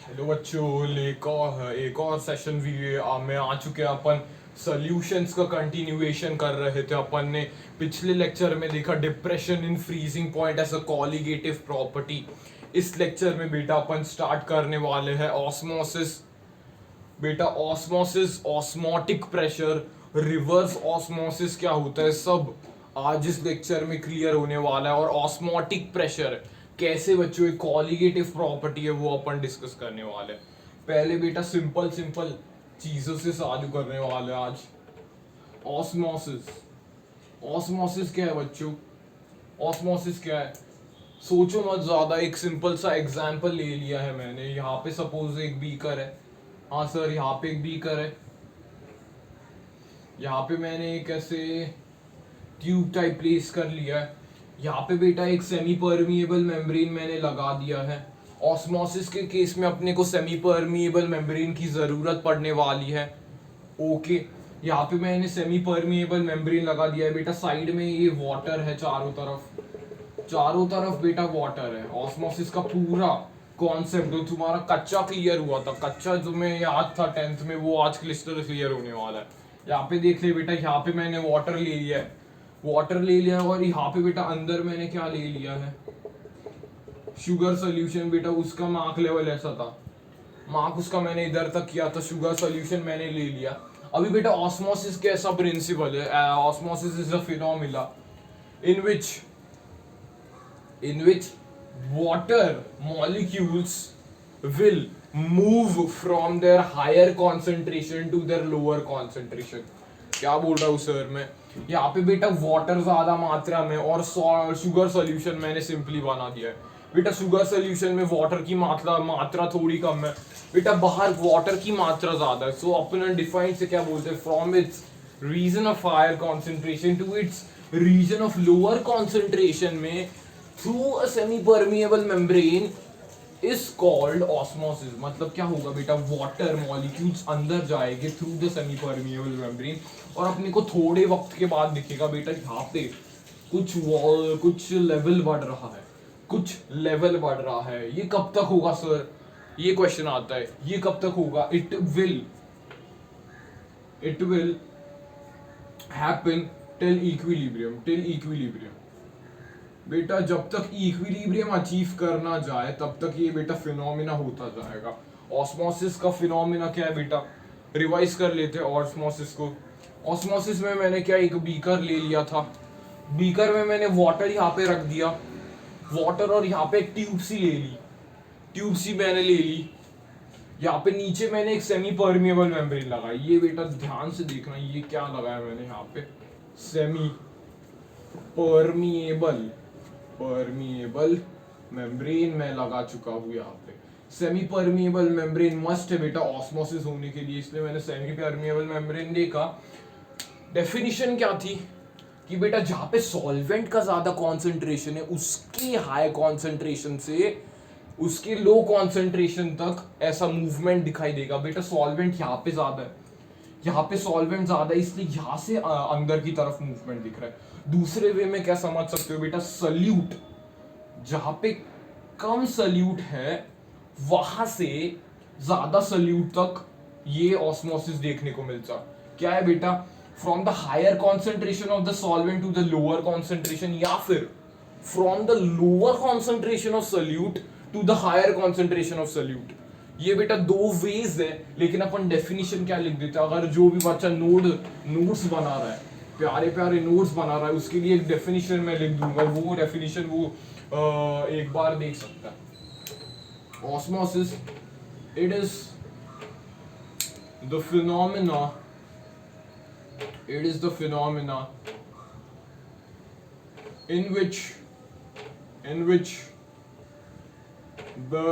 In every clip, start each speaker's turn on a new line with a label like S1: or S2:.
S1: Hello बच्चों, एक और सेशन वीडियो में आ चुके हैं अपन। सॉल्यूशंस का कंटिन्यूएशन कर रहे थे। अपन ने पिछले लेक्चर में देखा depression in freezing point as a colligative property. इस लेक्चर में बेटा अपन स्टार्ट करने वाले हैं ऑस्मोसिस। बेटा osmosis, osmotic pressure, reverse osmosis क्या होता है, सब आज इस लेक्चर में क्लियर होने वाला है। और ऑस्मोटिक प्रेशर कैसे बच्चों एक कॉलिगेटिव प्रॉपर्टी है वो अपन डिस्कस करने वाले हैं। पहले बेटा सिंपल सिंपल चीजों से चालू करने वाले हैं आज। ऑस्मोसिस, ऑस्मोसिस क्या है बच्चों? ऑस्मोसिस क्या है? सोचो मत ज्यादा, एक सिंपल सा एग्जांपल ले लिया है मैंने। यहाँ पे सपोज एक बीकर है। हाँ सर, यहाँ पे एक बीकर है। यहाँ पे मैंने एक ऐसे ट्यूब टाइप प्लेस कर लिया है। यहाँ पे बेटा एक सेमी परमिएबल मेम्ब्रेन मैंने लगा दिया है। ऑस्मोसिस के केस में अपने को सेमी परमिएबल मेम्ब्रेन की जरूरत पड़ने वाली है। ओके, यहाँ पे मैंने सेमी परमिएबल मेम्ब्रेन लगा दिया है बेटा। साइड में ये वाटर है, चारों तरफ, चारों तरफ बेटा वाटर है। ऑस्मोसिस का पूरा कॉन्सेप्ट जो तुम्हारा कच्चा क्लियर हुआ था, कच्चा जो मैं याद था 10th में, वो आज क्लिस्टर क्लियर होने वाला है। यहाँ पे देख ले बेटा, यहाँ पे मैंने वाटर ले लिया है, वाटर ले लिया है। और यहाँ पे बेटा अंदर मैंने क्या ले लिया है, शुगर सोल्यूशन। बेटा उसका मार्क लेवल ऐसा था, मार्क उसका मैंने इधर तक किया था, शुगर सोल्यूशन मैंने ले लिया। अभी बेटा ऑस्मोसिस कैसा प्रिंसिपल है? Osmosis is a phenomena in which in which water molecules will move from their higher concentration to their lower concentration। क्या बोल रहा हूँ सर मैं? यहाँ पे बेटा वाटर ज्यादा मात्रा में और शुगर सॉल्यूशन मैंने सिंपली बना दिया है। बेटा शुगर सॉल्यूशन में वाटर की मात्रा थोड़ी कम है बेटा, बाहर वाटर की मात्रा ज्यादा है। सो अपन डिफाइन से क्या बोलते हैं, from its region of higher concentration to its region of lower concentration में through a semi permeable membrane is called osmosis. मतलब क्या होगा बेटा, वाटर मॉलिक्यूल्स अंदर जाएंगे through the semi permeable membrane और अपने को थोड़े वक्त के बाद दिखेगा बेटा यहाँ पे कुछ वॉल, कुछ लेवल बढ़ रहा है, कुछ लेवल बढ़ रहा है। ये कब तक होगा सर? ये क्वेश्चन आता है, ये कब तक होगा? It will happen till equilibrium. बेटा जब तक इक्विलिब्रियम अचीव करना जाए तब तक ये बेटा फिनोमिना होता जाएगा। ऑस्मोसिस का फिनोमिना क्या है बेटा, रिवाइज कर लेते हैं ऑस्मोसिस को। ऑस्मोसिस में मैंने क्या, एक बीकर ले लिया था, बीकर में मैंने वाटर यहाँ पे रख दिया, वाटर, और यहाँ पे एक ट्यूब सी ले ली, ट्यूब सी मैंने ले ली। यहाँ पे नीचे मैंने एक सेमी परमिएबल मेम्ब्रेन लगाई। ये बेटा ध्यान से देखना, ये क्या लगाया मैंने यहाँ पे, सेमी परमिएबल परमिएबल मेम्ब्रेन में लगा चुका हूँ यहाँ पे। सेमी परमिएबल मेम्ब्रेन मस्ट है बेटा ऑस्मोसिस होने के लिए, इसलिए मैंने सेमी परमिएबल मेम्ब्रेन देखा। डेफिनेशन क्या थी कि बेटा जहां पे सॉल्वेंट का ज्यादा कॉन्सेंट्रेशन है उसके हाई कॉन्सेंट्रेशन से उसके लो कॉन्सेंट्रेशन तक ऐसा मूवमेंट दिखाई देगा। बेटा सॉल्वेंट यहाँ पे ज्यादा है, यहाँ पे सॉल्वेंट ज्यादा है, इसलिए यहाँ से अंदर की तरफ मूवमेंट दिख रहा है। दूसरे वे में क्या समझ सकते हो बेटा, सल्यूट, जहां पे कम सल्यूट है वहां से ज्यादा सल्यूट तक ये ऑस्मोसिस देखने को मिलता। क्या है बेटा, from the higher concentration of the solvent to the lower concentration, या फिर from the lower concentration of solute to the higher concentration of solute. ये बेटा दो वेज है, लेकिन अपन डेफिनेशन क्या लिख देते हैं? अगर जो भी बच्चा नोट्स बना रहा है, प्यारे प्यारे नोट्स बना रहा है, उसके लिए एक डेफिनेशन मैं लिख दूंगा। वो डेफिनेशन वो एक बार देख सकता है। Osmosis, it is the phenomena, in which the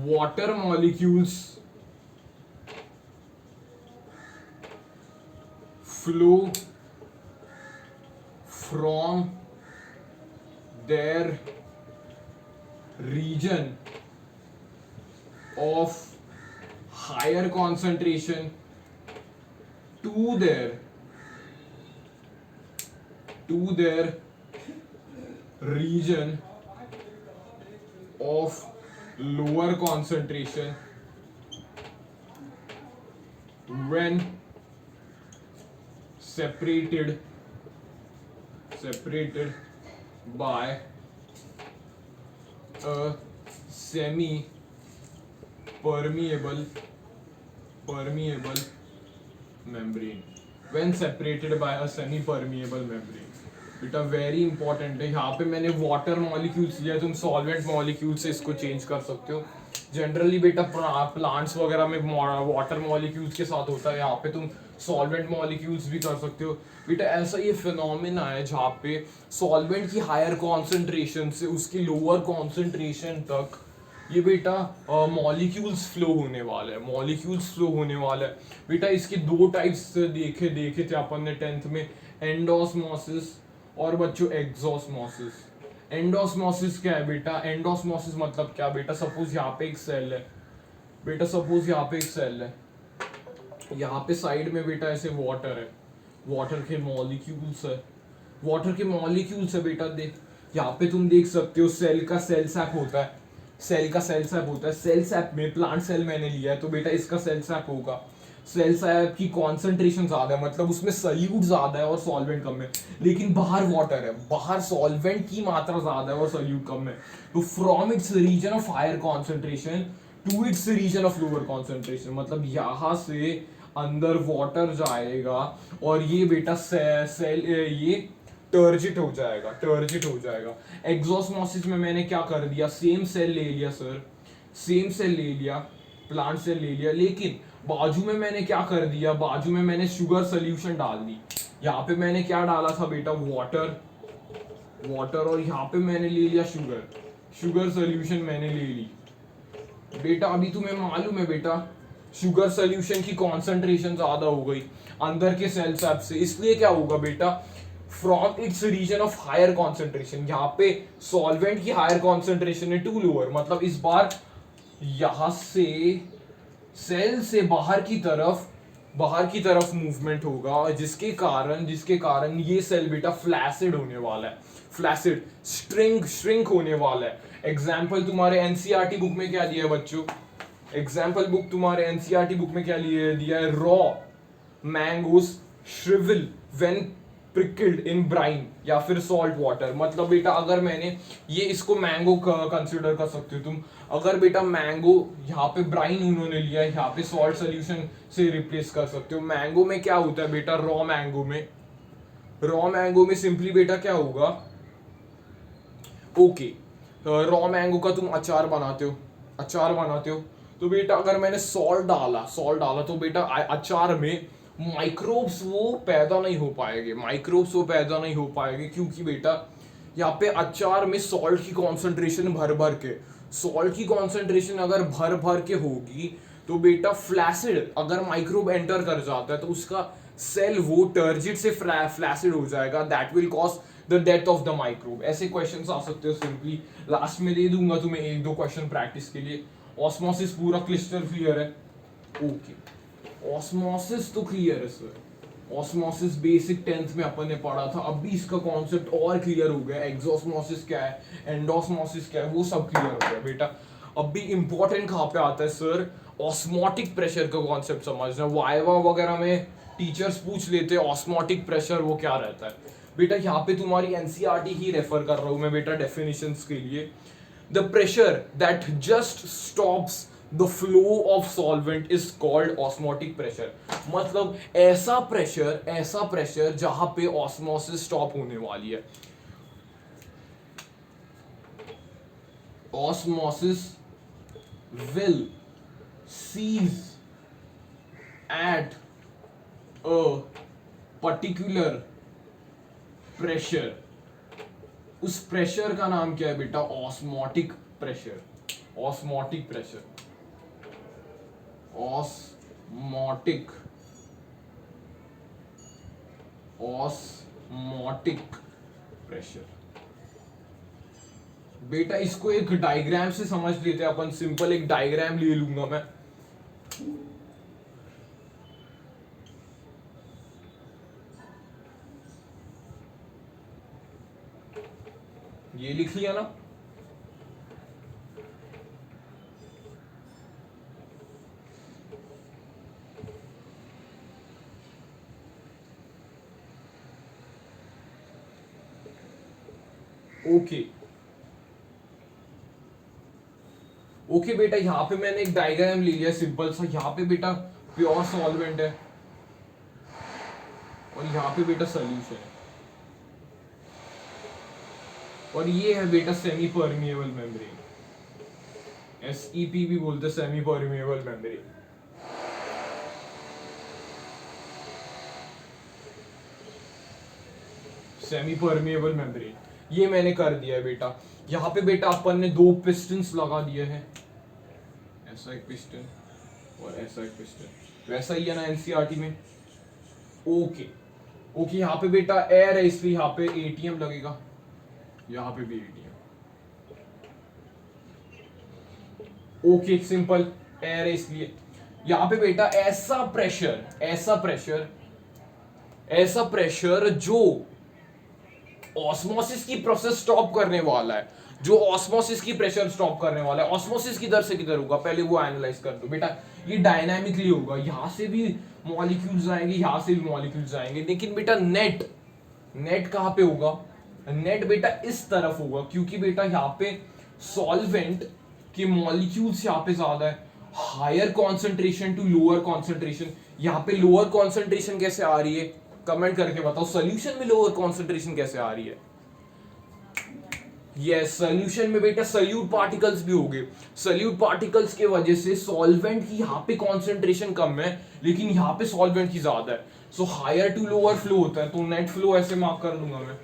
S1: water molecules flow from their region of higher concentration to their region of lower concentration when separated by a semi permeable membrane. When separated by a semi permeable membrane. बेटा very important है। यहाँ पे मैंने water molecules लिया, तुम solvent molecule से इसको change कर सकते हो। जनरली बेटा प्लांट्स वगैरह में वाटर मॉलिक्यूल्स के साथ होता है, यहाँ पे तुम सॉल्वेंट मॉलिक्यूल्स भी कर सकते हो। बेटा ऐसा ये फिनोमिना है जहाँ पे सॉल्वेंट की हायर कॉन्सेंट्रेशन से उसकी लोअर कॉन्सेंट्रेशन तक ये बेटा मॉलिक्यूल्स फ्लो होने वाला है। बेटा इसके दो टाइप्स देखे थे अपन ने 10th में, एंडोस्मोसिस और बच्चों एग्जोस्मोसिस। एंडोस्मोसिस क्या है बेटा? एंडोस्मोसिस मतलब क्या बेटा? सपोज यहाँ पे एक सेल है यहाँ पे साइड में बेटा ऐसे वाटर है, वाटर के मॉलिक्यूल्स है बेटा। देख यहाँ पे तुम देख सकते हो सेल का सेल सैप होता है, सेल सैप में प्लांट सेल मैंने लिया है तो बेटा इसका सेल सैप होगा। सेल सैप की कॉन्सेंट्रेशन ज्यादा है, मतलब उसमें सल्यूट ज्यादा है और सॉल्वेंट कम है, लेकिन बाहर वाटर है, बाहर सॉल्वेंट की मात्रा ज्यादा है और सल्यूट कम है। तो from its region of higher concentration to its region of lower concentration, मतलब यहां से अंदर वाटर जाएगा और ये बेटा सेल ये टर्जिट हो जाएगा। एग्जोस्मोसिस में मैंने क्या कर दिया, सेम सेल ले लिया, प्लांट सेल ले लिया, लेकिन बाजू में मैंने क्या कर दिया, बाजू में मैंने शुगर सोल्यूशन डाल दी। यहाँ पे मैंने क्या डाला था बेटा, वाटर और यहाँ पे मैंने ले लिया शुगर सोल्यूशन मैंने ले ली। बेटा अभी तुम्हें मालूम है बेटा शुगर सोल्यूशन की कॉन्सेंट्रेशन ज्यादा हो गई अंदर के सेल सैप से, इसलिए क्या होगा बेटा, from its region of higher concentration, यहाँ पे सॉल्वेंट की हायर कॉन्सेंट्रेशन है टू लोअर, मतलब इस बार यहां से सेल से बाहर की तरफ मूवमेंट होगा, जिसके कारण ये सेल बेटा फ्लैसिड होने वाला है, श्रिंक होने वाला है। एग्जाम्पल तुम्हारे एनसीईआरटी बुक में क्या दिया है बच्चों? दिया है raw mangoes shrivel when pickled in brine या फिर सॉल्ट वाटर। मतलब बेटा अगर मैंने ये इसको मैंगो कंसीडर कर सकते हो तुम, अगर बेटा मैंगो यहाँ पे ब्राइन उन्होंने लिया है, यहाँ पे सॉल्ट सोल्यूशन से रिप्लेस कर सकते हो। मैंगो में क्या होता है बेटा, रॉ मैंगो में सिंपली बेटा क्या होगा, ओके रॉ मैंगो का तुम अचार बनाते हो तो बेटा अगर मैंने सॉल्ट डाला तो बेटा अचार में माइक्रोब्स वो पैदा नहीं हो पाएंगे, क्योंकि बेटा यहाँ पे अचार में सॉल्ट की कॉन्सेंट्रेशन अगर भर के होगी तो बेटा फ्लैसिड, अगर माइक्रोब एंटर कर जाता है तो उसका सेल वो टर्जिट से फ्लैसिड हो जाएगा, that will cause the death of the microbe. ऐसे क्वेश्चंस आ सकते हो सिंपली, लास्ट में दे दूंगा तुम्हें 1-2 क्वेश्चन प्रैक्टिस के लिए। ऑस्मोसिस पूरा क्लियर है? ओके, ऑस्मोसिस तो क्लियर है सर, ऑस्मोसिस बेसिक 10th में अपन ने पढ़ा था, अब भी इसका कॉन्सेप्ट और क्लियर हो गया। एक्सोस्मोसिस क्या है, एंडोस्मोसिस क्या है, वो सब क्लियर हो गया बेटा। अब भी इंपॉर्टेंट कहाँ पे आता है सर, ऑस्मोटिक प्रेशर का कॉन्सेप्ट समझना। वाइवा वगैरह में टीचर्स पूछ लेते हैं ऑस्मोटिक प्रेशर वो क्या रहता है बेटा। यहाँ पे तुम्हारी एनसीईआरटी ही रेफर कर रहा हूं मैं बेटा डेफिनेशंस के लिए। The pressure that just stops the flow of solvent is called osmotic pressure, मतलब ऐसा प्रेशर जहां पे ऑस्मोसिस स्टॉप होने वाली है। Osmosis will cease at a particular pressure, उस प्रेशर का नाम क्या है बेटा, ऑस्मोटिक प्रेशर। ऑस्मोटिक प्रेशर बेटा। इसको एक डायग्राम से समझ लेते हैं अपन, सिंपल एक डायग्राम ले लूंगा मैं। ये लिख लिया ना, ओके ओके बेटा, यहाँ पे मैंने एक डायग्राम ले लिया सिंपल सा। यहाँ पे बेटा प्योर सॉल्वेंट है और यहाँ पे बेटा सोल्यूशन है, और ये है बेटा सेमी परमिएबल मेम्ब्रेन, एसईपी भी बोलते हैं, semi permeable membrane. Semi permeable membrane ये मैंने कर दिया है बेटा। यहाँ पे बेटा अपन ने 2 पिस्टन्स लगा दिए हैं, ऐसा एक पिस्टन और ऐसा एक पिस्टन, वैसा ही है ना एनसीईआरटी में। ओके ओके, यहाँ पे बेटा एयर है इसलिए यहाँ पे एटीएम लगेगा, यहाँ पे भी एटीएम। ओके सिंपल, एयर है इसलिए। यहाँ पे बेटा ऐसा प्रेशर, ऐसा प्रेशर जो ऑस्मोसिस की प्रोसेस स्टॉप करने वाला है, जो ऑस्मोसिस की प्रेशर स्टॉप करने वाला है। ऑस्मोसिस किधर से किधर होगा पहले वो एनालाइज कर दो बेटा। ये डायनामिकली होगा, यहां से भी मॉलिक्यूल्स आएंगे, यहां से भी मॉलिक्यूल्स आएंगे, लेकिन बेटा नेट कहां पे होगा? नेट बेटा इस तरफ होगा, क्योंकि बेटा यहाँ पे सॉल्वेंट के मॉलिक्यूल्स यहाँ पे ज्यादा है, higher concentration to lower concentration. यहाँ पे लोअर कॉन्सेंट्रेशन कैसे आ रही है, कमेंट करके बताओ। सॉल्यूशन में लोअर कॉन्सेंट्रेशन कैसे आ रही है? यस, सॉल्यूशन में बेटा सॉल्यूट पार्टिकल्स भी होंगे। सॉल्यूट पार्टिकल्स के वजह से सॉल्वेंट की यहाँ पे कॉन्सेंट्रेशन कम है, लेकिन यहाँ पे सॉल्वेंट की ज्यादा है, so higher to lower flow होता है। तो नेट फ्लो ऐसे मार्क कर लूंगा मैं।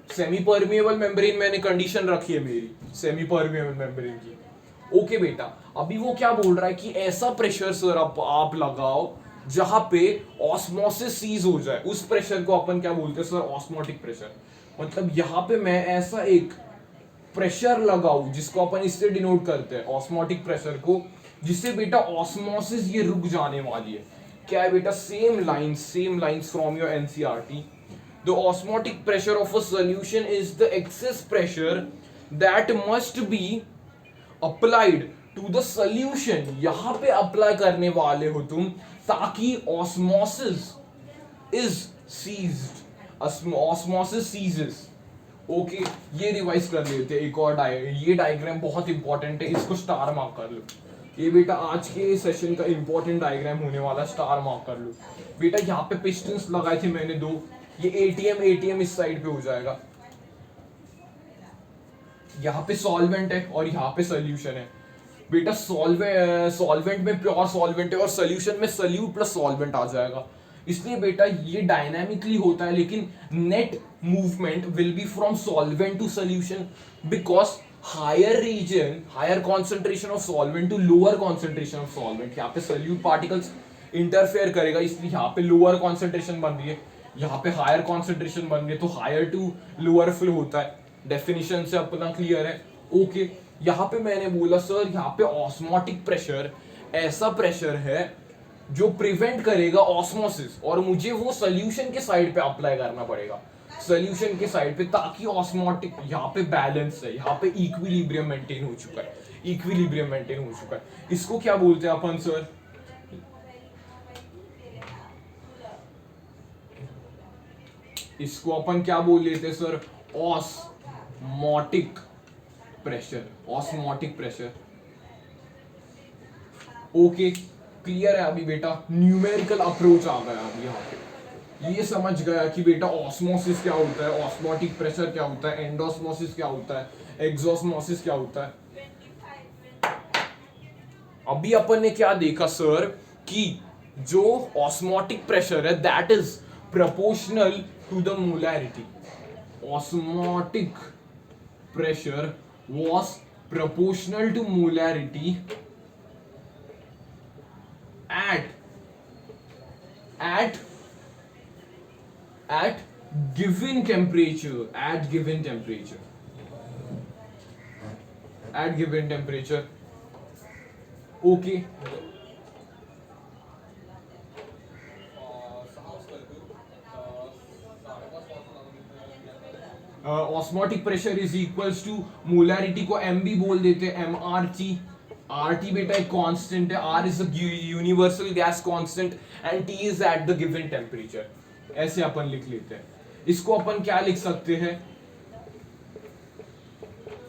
S1: सेमी परमिएबल मेम्ब्रेन मैंने कंडीशन रखी है मेरी सेमी परमिएबल मेम्ब्रेन की। ओके बेटा, अभी वो क्या बोल रहा है कि ऐसा प्रेशर सर आप लगाओ जहां पे ऑस्मोसिस सीज हो जाए। उस प्रेशर को अपन क्या बोलते हैं सर? Osmotic pressure. मतलब यहां पे मैं ऐसा एक प्रेशर लगाऊं जिसको अपन इससे डिनोट करते हैं ऑस्मोटिक प्रेशर को, जिससे बेटा ऑस्मोसिस ये रुक जाने वाली है। क्या है बेटा? Same lines from your NCERT. The osmotic pressure of a solution is the excess pressure that must be applied to the solution। यहां पे अप्लाई करने वाले हो तुम ताकि osmosis is ceased, osmosis ceases। Okay, ये रिवाइज कर लेते हैं एक और ये डायग्राम बहुत इंपॉर्टेंट है, इसको स्टार मार्क कर लो। ये बेटा आज के सेशन का इंपॉर्टेंट डायग्राम होने वाला, स्टार मार्क कर लो बेटा। यहाँ पे पिस्टन्स लगाए थे मैंने 2, ये एटीएम इस साइड पे हो जाएगा। यहाँ पे सॉल्वेंट है और यहाँ पे सोल्यूशन है बेटा। सॉल्वेंट में प्योर सॉल्वेंट है और सोल्यूशन में सोल्यूट प्लस सॉल्वेंट आ जाएगा। इसलिए बेटा ये डायनामिकली होता है, लेकिन net movement will be from solvent to solution, because higher region, higher concentration of solvent to lower concentration of solvent. यहाँ पे सोल्यूट पार्टिकल्स इंटरफेयर करेगा, इसलिए यहाँ पे लोअर कॉन्सेंट्रेशन बन रही है, यहाँ पे हायर कॉन्सेंट्रेशन बन गए, तो हायर टू लोअर फ्लो होता है। डेफिनेशन से अपना क्लियर है। ओके, यहाँ पे मैंने बोला सर यहाँ पे ऑस्मोटिक प्रेशर ऐसा प्रेशर है जो प्रिवेंट करेगा ऑस्मोसिस, और मुझे वो सोल्यूशन के साइड पे अप्लाई करना पड़ेगा, सोल्यूशन के साइड पे, ताकि ऑस्मोटिक यहाँ पे बैलेंस है, यहाँ पे इक्विलिब्रियम मेंटेन हो चुका है, इक्विलिब्रियम मेंटेन हो चुका है। इसको क्या बोलते हैं अपन सर? इसको अपन क्या बोल लेते हैं sir? Osmotic pressure, osmotic pressure. Okay, clear है अभी बेटा? न्यूमेरिकल अप्रोच आ गया अभी यहाँ पे, ये समझ गया कि बेटा ऑस्मोसिस क्या होता है, ऑस्मोटिक प्रेशर क्या होता है, एंडोस्मोसिस क्या होता है, एक्सोस्मोसिस क्या होता है। अभी अपन ने क्या देखा सर कि जो ऑस्मोटिक प्रेशर है that is proportional to the molarity। Osmotic pressure was proportional to molarity at given temperature, at given temperature। Okay, osmotic pressure is equals to molarity को एम भी बोल देते हैं, MRT। RT बेटा एक कांस्टेंट है, R is a universal gas constant and T is at the given temperature. ऐसे अपन लिख लेते हैं। इसको अपन क्या लिख सकते हैं?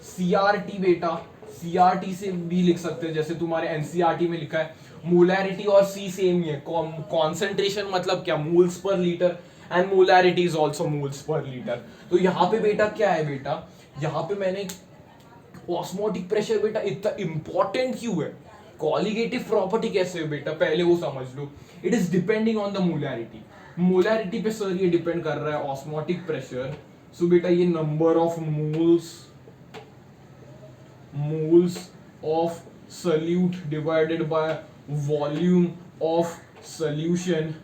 S1: CRT बेटा, CRT से भी लिख सकते हैं, जैसे तुम्हारे NCERT में लिखा है मोलैरिटी और C सेम ही है। कॉन्सेंट्रेशन मतलब क्या, moles per litre, and molarity is also moles per litre. तो यहाँ पे बेटा क्या है बेटा, यहाँ पे मैंने ऑस्मोटिक प्रेशर बेटा इतना इंपॉर्टेंट क्यों है, कॉलिगेटिव प्रॉपर्टी कैसे है बेटा, पहले वो समझ लो। It is depending on the molarity, molarity पे सर ये डिपेंड कर रहा है ऑस्मोटिक प्रेशर। सो बेटा ये number of moles of solute divided by volume of solution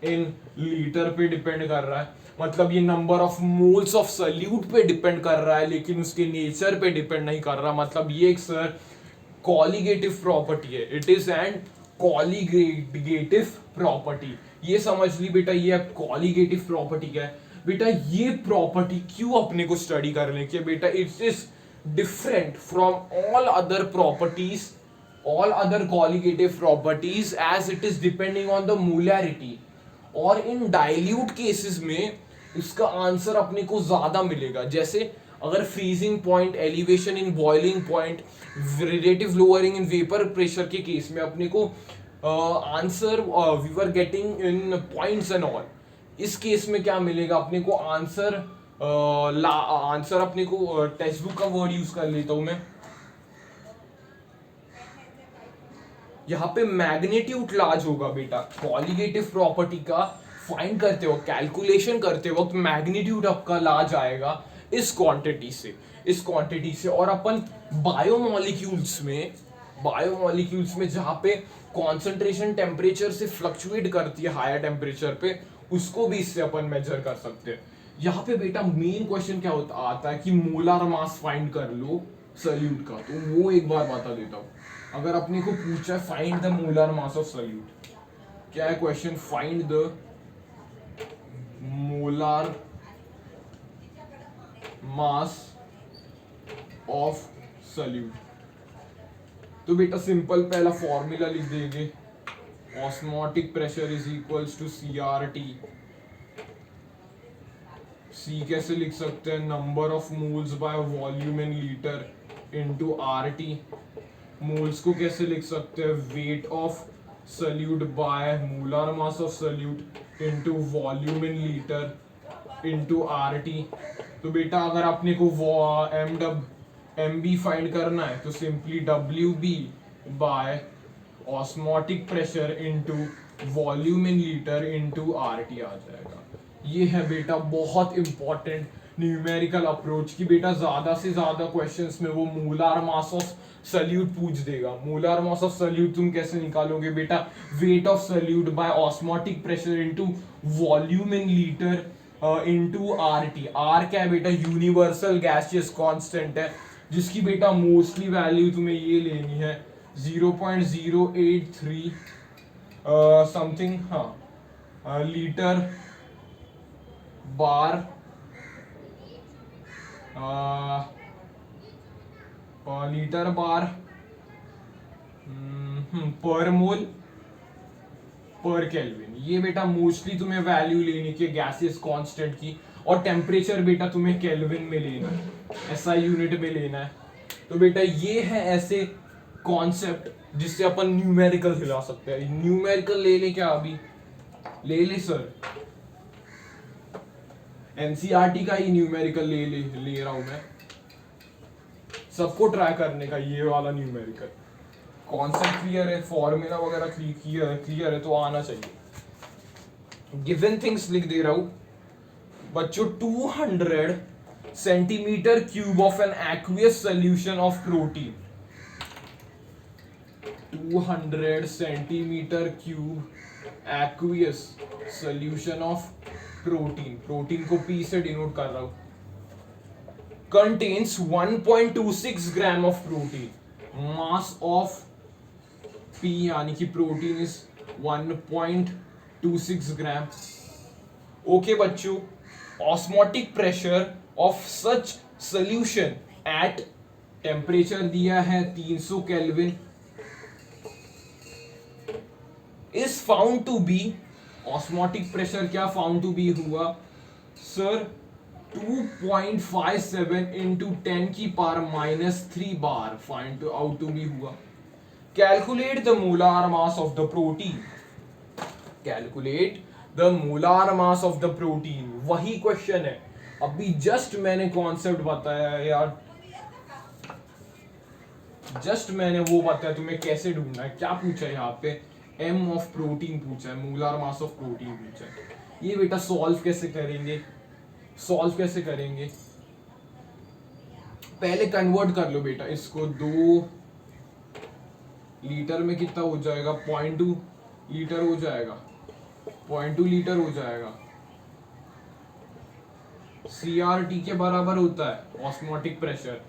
S1: in litre पे डिपेंड कर रहा है। मतलब ये number of moles of solute पे डिपेंड कर रहा है, लेकिन उसके नेचर पे डिपेंड नहीं कर रहा। मतलब ये एक सर कॉलिगेटिव प्रॉपर्टी है, it is and colligative property. ये समझ ली बेटा, ये कॉलिगेटिव प्रॉपर्टी क्या है बेटा, ये प्रॉपर्टी क्यों अपने को स्टडी करने की बेटा, it is different from all other properties, all other colligative properties as it is depending on the molarity। और इन डाइल्यूट केसेस में इसका आंसर अपने को ज्यादा मिलेगा। जैसे अगर freezing point, elevation in boiling point, relative lowering in vapour pressure के केस में अपने को answer we were getting in points and all. इस केस में क्या मिलेगा अपने को आंसर, आंसर अपने को टेक्स्ट बुक का वर्ड यूज कर लेता हूं मैं, यहाँ पे मैग्नीट्यूड लार्ज होगा बेटा। कॉलिगेटिव प्रॉपर्टी का फाइंड करते वक्त, कैलकुलेशन करते वक्त मैग्नीट्यूड आपका लार्ज आएगा इस क्वांटिटी से, इस क्वांटिटी से। और अपन बायोमोलिक्यूल्स में जहाँ पे कॉन्सेंट्रेशन टेम्परेचर से फ्लक्चुएट करती है हायर टेम्परेचर पे, उसको भी इससे अपन मेजर कर सकते हैं। यहाँ पे बेटा मेन क्वेश्चन क्या होता आता है कि मोलार मास फाइंड कर लो सल्यूट का, तो वो एक बार बता देता हूँ। अगर अपने को पूछा है find the molar mass of solute, क्या है question, find the molar mass of solute, तो बेटा सिंपल पहला फॉर्मूला लिख देंगे, osmotic pressure is equals to CRT। C कैसे लिख सकते हैं, number of moles by volume in litre into RT। Moles को कैसे लिख सकते हैं, weight of solute by molar mass of solute into volume in litre into RT। तो बेटा अगर आपने को MB फाइंड करना है तो simply WB by osmotic pressure into volume in litre into RT आ जाएगा। ये है बेटा बहुत इंपॉर्टेंट न्यूमेरिकल अप्रोच की बेटा, ज्यादा से ज्यादा क्वेश्चंस में वो मोलर मास ऑफ सल्यूट पूछ देगा। मोलर मास ऑफ सल्यूट तुम कैसे निकालोगे बेटा, weight of solute by osmotic pressure into volume in litre into RT। R क्या है बेटा, यूनिवर्सल गैसियस कांस्टेंट है, जिसकी बेटा मोस्टली वैल्यू तुम्हें ये लेनी है 0.083 समथिंग, हाँ लीटर बार लीटर बार पर मोल पर केल्विन। ये बेटा मोस्टली तुम्हें वैल्यू लेनी है गैसियस कांस्टेंट की, और टेम्परेचर बेटा तुम्हें केल्विन में लेना है, SI यूनिट में लेना है। तो बेटा ये है ऐसे कॉन्सेप्ट जिससे अपन न्यूमेरिकल हिला सकते हैं। न्यूमेरिकल ले ले क्या, अभी ले ले सर, NCERT का ही न्यूमेरिकल ले रहा हूं मैं, सबको ट्राई करने का ये वाला न्यूमेरिकल। कॉन्सेप्ट क्लियर है, फॉर्मूला वगैरह क्लियर है तो आना चाहिए। गिवन थिंग्स लिख दे रहा हूं बच्चों, 200 centimetre cube of an aqueous solution of protein, 200 centimetre cube aqueous solution of protein, protein को P से डिनोट कर रहा हूं, contains 1.26 gram of protein, mass of P यानी कि प्रोटीन इज 1.26 ग्राम। ओके बच्चों, osmotic pressure of such solution at temperature दिया है 300 kelvin is found to be, osmotic pressure क्या फाउंड टू बी हुआ sir, 2.57 into 10⁻³ bar find out to be हुआ। Calculate the molar mass of the protein. Calculate the molar mass of the protein, वही question है। अभी just मैंने concept बताया है यार, जस्ट मैंने वो बताया तुम्हें कैसे ढूंढना है। क्या पूछा है यहाँ पे, एम ऑफ प्रोटीन पूछा है, मोलार मास ऑफ प्रोटीन पूछा है। ये बेटा सॉल्व कैसे करेंगे, सॉल्व कैसे करेंगे, पहले कन्वर्ट कर लो बेटा इसको। 2 लीटर में कितना हो जाएगा, 0.2 लीटर हो जाएगा, 0.2 लीटर हो जाएगा। CRT के बराबर होता है ऑस्मोटिक प्रेशर।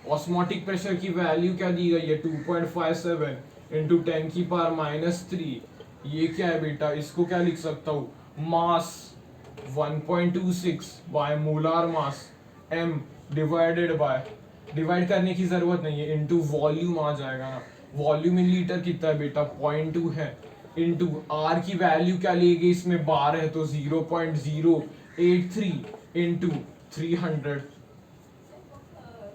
S1: ऑस्मोटिक प्रेशर की वैल्यू क्या दी गई है, 2.57 इंटू 10⁻³ ये क्या है बेटा, इसको क्या लिख सकता हूँ, mass 1.26 by molar mass m divided by, divide करने की जरूरत नहीं है, इंटू वॉल्यूम आ जाएगा ना। वॉल्यूम इन लीटर कितना है बेटा, 0.2 है, इंटू r की वैल्यू क्या लेगी, इसमें बार है तो 0.083 into 300।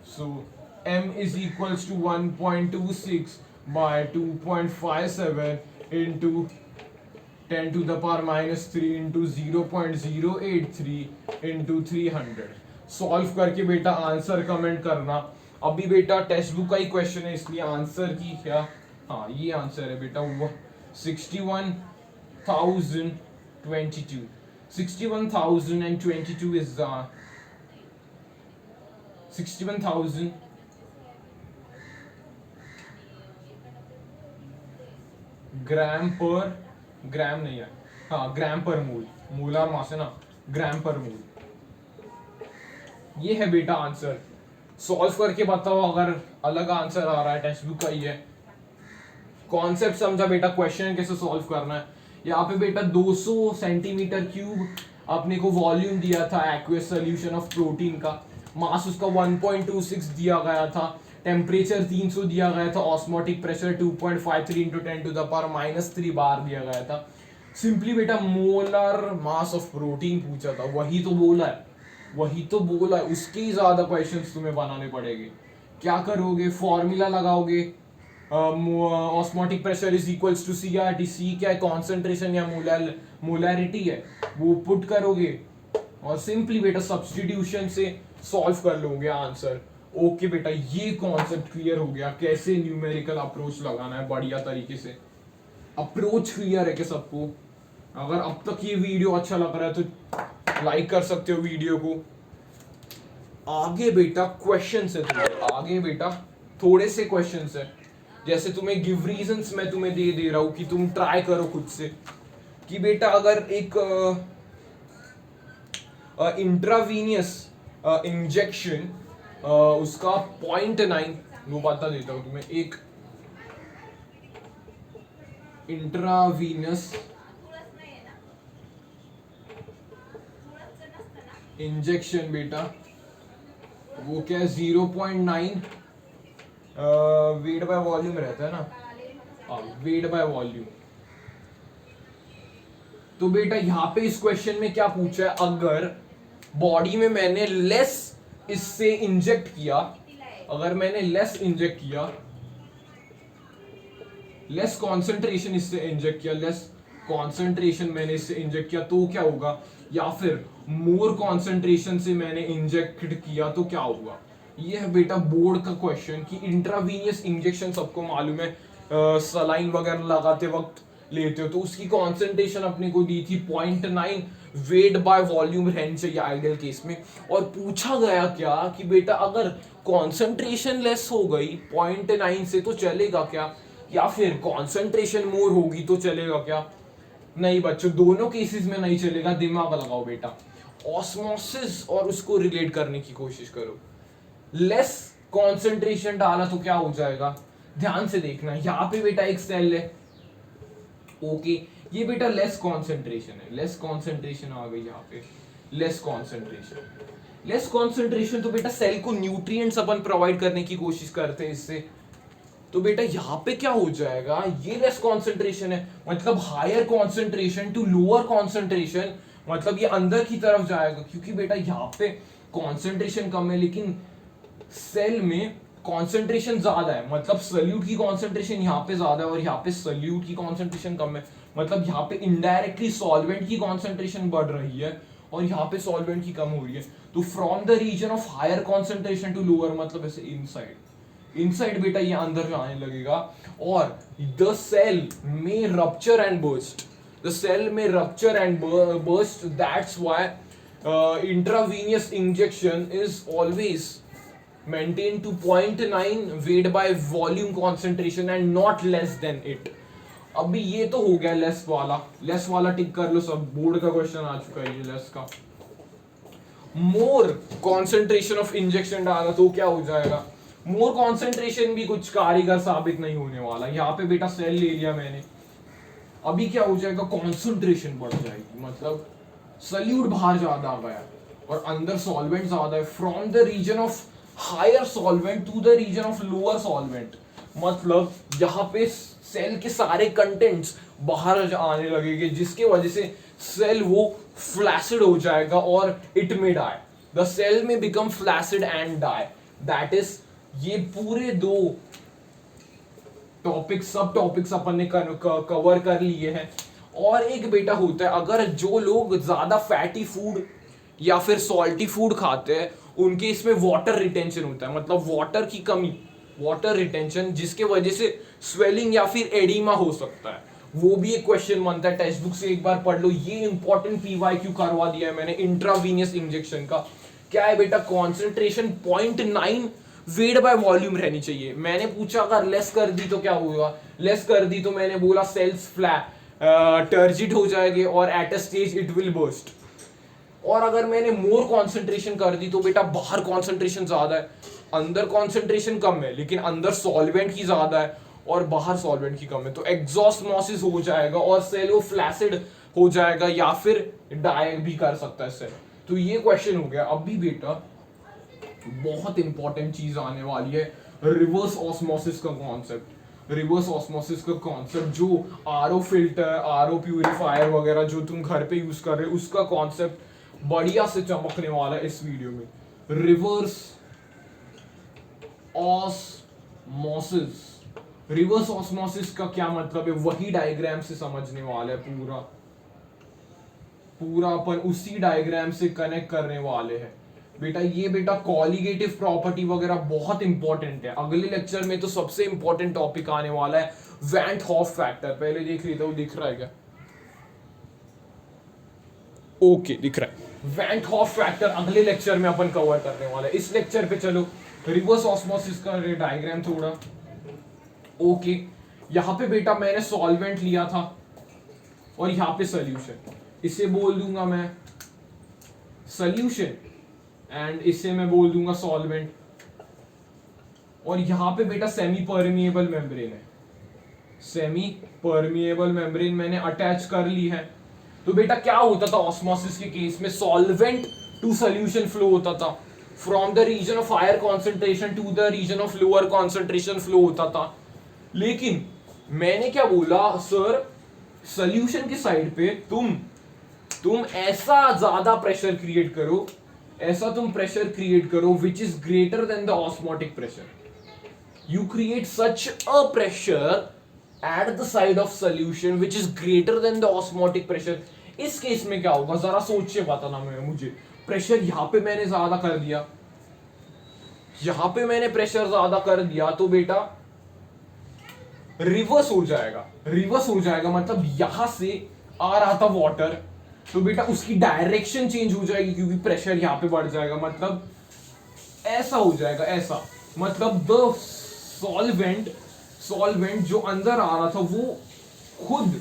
S1: So m is equals to 1.26 by 2.57 into 10⁻³ into 0.083 into 300। Solve करके बेटा आंसर कमेंट करना। अभी बेटा टेक्स्ट बुक का ही क्वेश्चन है इसलिए आंसर की क्या, हाँ ये आंसर है बेटा, 61,022 61,022 is 61,000 ग्राम पर, ग्राम नहीं है, हाँ ग्राम पर मोल, मोलार मास है ना, ग्राम पर मोल। ये है बेटा आंसर। सॉल्व करके बताओ अगर अलग आंसर आ रहा है, टेक्स्ट बुक का ही है। कॉन्सेप्ट समझा बेटा, क्वेश्चन कैसे सॉल्व करना है। यहाँ पे बेटा 200 सेंटीमीटर क्यूब अपने को वॉल्यूम दिया था एक्वस सॉल्यूशन ऑफ प्रोटीन का, मास उसका 1.26 दिया गया था, टेम्परेचर 300 दिया गया था, ऑस्मोटिक प्रेशर 2.53 इंटू 10⁻³ बार दिया गया था। सिंपली बेटा मोलर मास ऑफ प्रोटीन पूछा था, वही तो बोला है, वही तो बोला है, उसके ही ज्यादा क्वेश्चंस तुम्हें बनाने पड़ेंगे। क्या करोगे, फॉर्मूला लगाओगे, osmotic pressure is equals to CRT, C क्या है, कॉन्सेंट्रेशन या मोलैरिटी है, वो पुट करोगे और सिंपली बेटा सब्स्टिट्यूशन से सॉल्व कर लोगे आंसर। ओके बेटा, ये कॉन्सेप्ट क्लियर हो गया, कैसे न्यूमेरिकल अप्रोच लगाना है बढ़िया तरीके से। अप्रोच क्लियर है कि सबको? अगर अब तक ये वीडियो अच्छा लग रहा है तो लाइक कर सकते हो वीडियो को। आगे बेटा क्वेश्चन है, आगे बेटा थोड़े से क्वेश्चन है, जैसे तुम्हें गिव रीजंस मैं तुम्हें दे रहा हूं कि तुम ट्राई करो खुद से कि बेटा अगर एक इंट्रावीनियस इंजेक्शन उसका 0.9, वो बता देता हूं तुम्हें, एक इंट्रावीनस इंजेक्शन बेटा वो क्या है 0.9 वेट बाय वॉल्यूम रहता है ना, वेट बाय वॉल्यूम। तो बेटा यहाँ पे इस क्वेश्चन में क्या पूछा है, अगर बॉडी में मैंने लेस इससे इंजेक्ट किया, अगर मैंने लेस इंजेक्ट किया, लेस कॉन्सेंट्रेशन इससे इंजेक्ट किया, लेस कॉन्सेंट्रेशन मैंने इससे इंजेक्ट किया तो क्या होगा, या फिर मोर कॉन्सेंट्रेशन से मैंने इंजेक्ट किया तो क्या होगा। ये है बेटा बोर्ड का क्वेश्चन कि इंट्रावीनियस इंजेक्शन सबको मालूम है, सलाइन वगैरह लगाते वक्त लेते हो तो उसकी कॉन्सेंट्रेशन अपने को दी थी 0.9 वेट बाय वॉल्यूम रहनी चाहिए आइडियल केस में। और पूछा गया क्या कि बेटा अगर कॉन्सेंट्रेशन लेस हो गई 0.9 से तो चलेगा क्या, या फिर कॉन्सेंट्रेशन मोर होगी तो चलेगा क्या। नहीं बच्चों, दोनों केसेस में नहीं चलेगा, दिमाग लगाओ बेटा। ऑस्मोसिस और उसको रिलेट करने की कोशिश करो। लेस कॉन्सेंट्रेशन डाला तो क्या हो जाएगा, ध्यान से देखना, यहाँ पे बेटा एक सेल है, ओके ये बेटा लेस कॉन्सेंट्रेशन है, लेस कॉन्सेंट्रेशन आ गई यहाँ पे, लेस कॉन्सेंट्रेशन। लेस कॉन्सेंट्रेशन तो बेटा सेल को न्यूट्रिएंट्स अपन प्रोवाइड करने की कोशिश करते हैं इससे, तो बेटा यहाँ पे क्या हो जाएगा, ये लेस कॉन्सेंट्रेशन है, मतलब higher concentration to lower concentration, मतलब ये अंदर की तरफ जाएगा, क्योंकि बेटा यहाँ पे कॉन्सेंट्रेशन कम है लेकिन सेल में कॉन्सेंट्रेशन ज्यादा है, मतलब सल्यूट की कॉन्सेंट्रेशन यहाँ पे ज्यादा है और यहाँ पे सल्यूट की कॉन्सेंट्रेशन कम है, मतलब यहाँ पे इनडायरेक्टली सॉल्वेंट की कॉन्सेंट्रेशन बढ़ रही है और यहाँ पे सॉल्वेंट की कम हो रही है। तो from the region of higher concentration to lower, मतलब ऐसे इनसाइड बेटा ये अंदर जाने लगेगा और द सेल में rupture and burst, the cell में rupture and burst, that's why intravenous injection is always maintained to 0.9 weight by volume concentration and not less than it। अभी ये तो हो गया लेस वाला टिक कर लो सब, बोर्ड का क्वेश्चन आ चुका है ये लेस का। मोर कॉन्सेंट्रेशन ऑफ इंजेक्शन डाला तो क्या हो जाएगा, मोर कॉन्सेंट्रेशन भी कुछ कारीगर साबित नहीं होने वाला। यहाँ पे बेटा सेल ले लिया मैंने, अभी क्या हो जाएगा, कॉन्सेंट्रेशन बढ़ जाएगी, मतलब सल्यूट बाहर ज्यादा आ गया और अंदर सॉल्वेंट ज्यादा है। From the region of higher solvent to the region of lower solvent, मतलब यहाँ पे सेल के सारे कंटेंट्स बाहर आने लगेंगे जिसके वजह से सेल वो फ्लैसिड हो जाएगा और इट में डाई, द सेल में become flaccid and die. That is, ये पूरे दो टॉपिक्स, सब टॉपिक्स अपन ने कवर कर लिए हैं। और एक बेटा होता है, अगर जो लोग ज्यादा फैटी फूड या फिर सॉल्टी फूड खाते हैं उनके इसमें वाटर रिटेंशन होता है, मतलब वाटर की कमी, वाटर रिटेंशन, जिसके वजह से स्वेलिंग या फिर एडिमा हो सकता है। वो भी एक क्वेश्चन बनता है, टेक्स्ट बुक से एक बार पढ़ लो, ये इंपॉर्टेंट पीवाईक्यू करवा दिया है मैंने इंट्रावीनियस इंजेक्शन का। क्या है बेटा, कॉन्सेंट्रेशन 0.9 वेट बाय वॉल्यूम रहनी चाहिए। मैंने पूछा अगर लेस कर दी तो क्या होगा, लेस कर दी तो मैंने बोला सेल्स टर्जिड हो जाएंगे और at a stage it will burst. और अगर मैंने मोर कॉन्सेंट्रेशन कर दी तो बेटा बाहर कॉन्सेंट्रेशन ज्यादा है, अंदर कॉन्सेंट्रेशन कम है लेकिन अंदर सॉल्वेंट की ज्यादा है और बाहर सॉल्वेंट की कम है, तो एग्जॉस्मोसिस हो जाएगा और सेल वो फ्लैसिड हो जाएगा या फिर डाई भी कर सकता है सेल। तो ये क्वेश्चन हो गया। अभी बेटा बहुत इंपॉर्टेंट चीज आने वाली है, रिवर्स ऑस्मोसिस का कॉन्सेप्ट। रिवर्स ऑस्मोसिस का कॉन्सेप्ट जो आरओ फिल्टर, आरओ प्यूरिफायर वगैरह जो तुम घर पे यूज कर रहे हो उसका कॉन्सेप्ट बढ़िया से चमकने वाला है इस वीडियो में। रिवर्स ऑस्मोसिस, रिवर्स ऑस्मोसिस का क्या मतलब है, वही डायग्राम से समझने वाला है, पूरा अपन उसी डायग्राम से कनेक्ट करने वाले हैं बेटा। ये बेटा कॉलिगेटिव प्रॉपर्टी वगैरह बहुत इंपॉर्टेंट है। अगले लेक्चर में तो सबसे इंपॉर्टेंट टॉपिक आने वाला है वैन हॉफ फैक्टर। पहले देख लेता हूं, दिख रहा है क्या, ओके दिख रहा है। वैन हॉफ फैक्टर अगले लेक्चर में अपन कवर करने वाला है। इस लेक्चर पे चलो रिवर्स ऑस्मोसिस का डायग्राम थोड़ा, ओके। यहां पे बेटा मैंने सॉल्वेंट लिया था और यहां पे सॉल्यूशन, इसे बोल दूंगा मैं सॉल्यूशन एंड इसे मैं बोल दूंगा सॉल्वेंट। और यहां पे बेटा सेमी परमिएबल मेम्ब्रेन है, सेमी परमिएबल मेम्ब्रेन मैंने अटैच कर ली है। तो बेटा क्या होता था ऑस्मोसिस के केस में, सॉल्वेंट टू सॉल्यूशन फ्लो होता था, from the region of higher concentration to the region of lower concentration flow होता था। लेकिन मैंने क्या बोला, सर सॉल्यूशन की साइड पे तुम ऐसा ज्यादा प्रेशर क्रिएट करो, ऐसा तुम प्रेशर क्रिएट करो which is greater than the osmotic pressure. You create such a pressure at the side of solution which is greater than the osmotic pressure। इस केस में क्या होगा जरा सोच के बताना मुझे। प्रेशर यहां पे मैंने ज्यादा कर दिया, यहां पे मैंने प्रेशर ज्यादा कर दिया तो बेटा रिवर्स हो जाएगा, रिवर्स हो जाएगा मतलब यहां से आ रहा था वाटर तो बेटा उसकी डायरेक्शन चेंज हो जाएगी क्योंकि प्रेशर यहां पे बढ़ जाएगा, मतलब ऐसा हो जाएगा, ऐसा मतलब द सॉल्वेंट जो अंदर आ रहा था वो खुद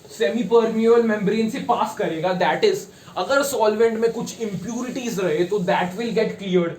S1: सेमी परमिएबल मेम्ब्रेन से पास करेगा। दैट इज, अगर सॉल्वेंट में कुछ इंप्यूरिटीज रहे तो दैट विल गेट क्लियर्ड।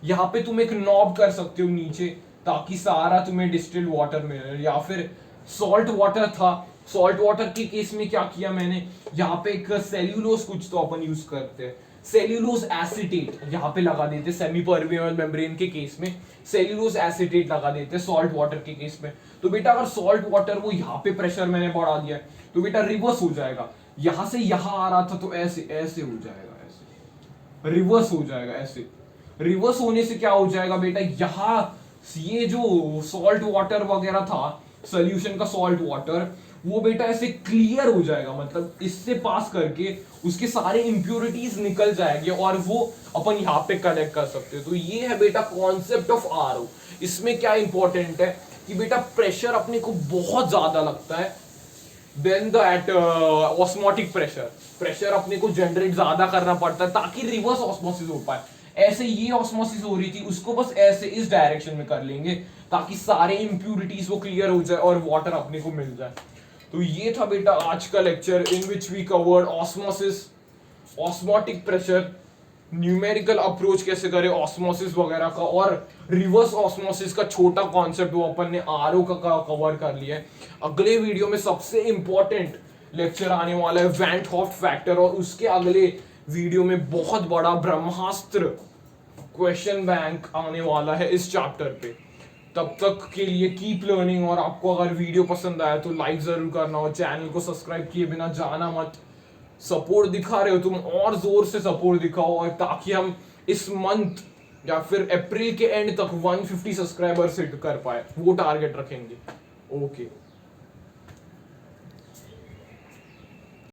S1: यहां पे तुम एक नॉब कर सकते हो नीचे ताकि सारा तुम्हें डिस्टिल्ड वाटर मिले, या फिर सॉल्ट वाटर था, सॉल्ट वाटर के केस में क्या किया मैंने, यहाँ पे एक सेल्यूलोज कुछ तो अपन यूज करते हैं, सेल्यूलोज एसिटेट यहाँ पे लगा देते सेमी परमिएबल मेम्ब्रेन के केस में, सेल्यूलोज एसिटेट लगा देते सॉल्ट वाटर के केस में। तो बेटा अगर सॉल्ट वाटर वो यहाँ पे प्रेशर मैंने बढ़ा दिया तो बेटा रिवर्स हो जाएगा, यहां से यहां आ रहा था तो ऐसे ऐसे हो जाएगा, ऐसे रिवर्स हो जाएगा ऐसे। रिवर्स होने से क्या हो जाएगा बेटा, यहाँ ये जो सॉल्ट वाटर वगैरह था, सोल्यूशन का सॉल्ट वाटर, वो बेटा ऐसे क्लियर हो जाएगा, मतलब इससे पास करके उसके सारे इंप्योरिटीज निकल जाएंगे और वो अपन यहाँ पे कलेक्ट कर सकते हैं। तो ये है बेटा कॉन्सेप्ट ऑफ आरओ। इसमें क्या इंपॉर्टेंट है कि बेटा प्रेशर अपने को बहुत ज्यादा लगता है then that osmotic pressure. Pressure अपने को जनरेट ज्यादा करना पड़ता है ताकि रिवर्स ऑस्मोसिस हो पाए। ऐसे ये ऑस्मोसिस हो रही थी, उसको बस ऐसे इस डायरेक्शन में कर लेंगे ताकि सारे इंप्यूरिटीज वो क्लियर हो जाए और वाटर अपने को मिल जाए। तो ये था बेटा आज का lecture in which we covered osmosis, osmotic pressure, numerical approach कैसे करें ऑस्मोसिस वगैरह का, और रिवर्स ऑस्मोसिस का छोटा कॉन्सेप्ट वो अपन ने आरओ का कवर कर लिया है। अगले वीडियो में सबसे इंपॉर्टेंट लेक्चर आने वाला है वैन 't हॉफ फैक्टर, और उसके अगले वीडियो में बहुत बड़ा ब्रह्मास्त्र क्वेश्चन बैंक आने वाला है इस चैप्टर पे। तब तक के लिए कीप लर्निंग, और आपको अगर वीडियो पसंद आया तो लाइक जरूर करना और चैनल को सब्सक्राइब किए बिना जाना मत। सपोर्ट दिखा रहे हो तुम, और जोर से सपोर्ट दिखाओ, और ताकि हम इस मंथ या फिर अप्रैल के एंड तक 150 सब्सक्राइबर्स हिट कर पाए, वो टारगेट रखेंगे। ओके।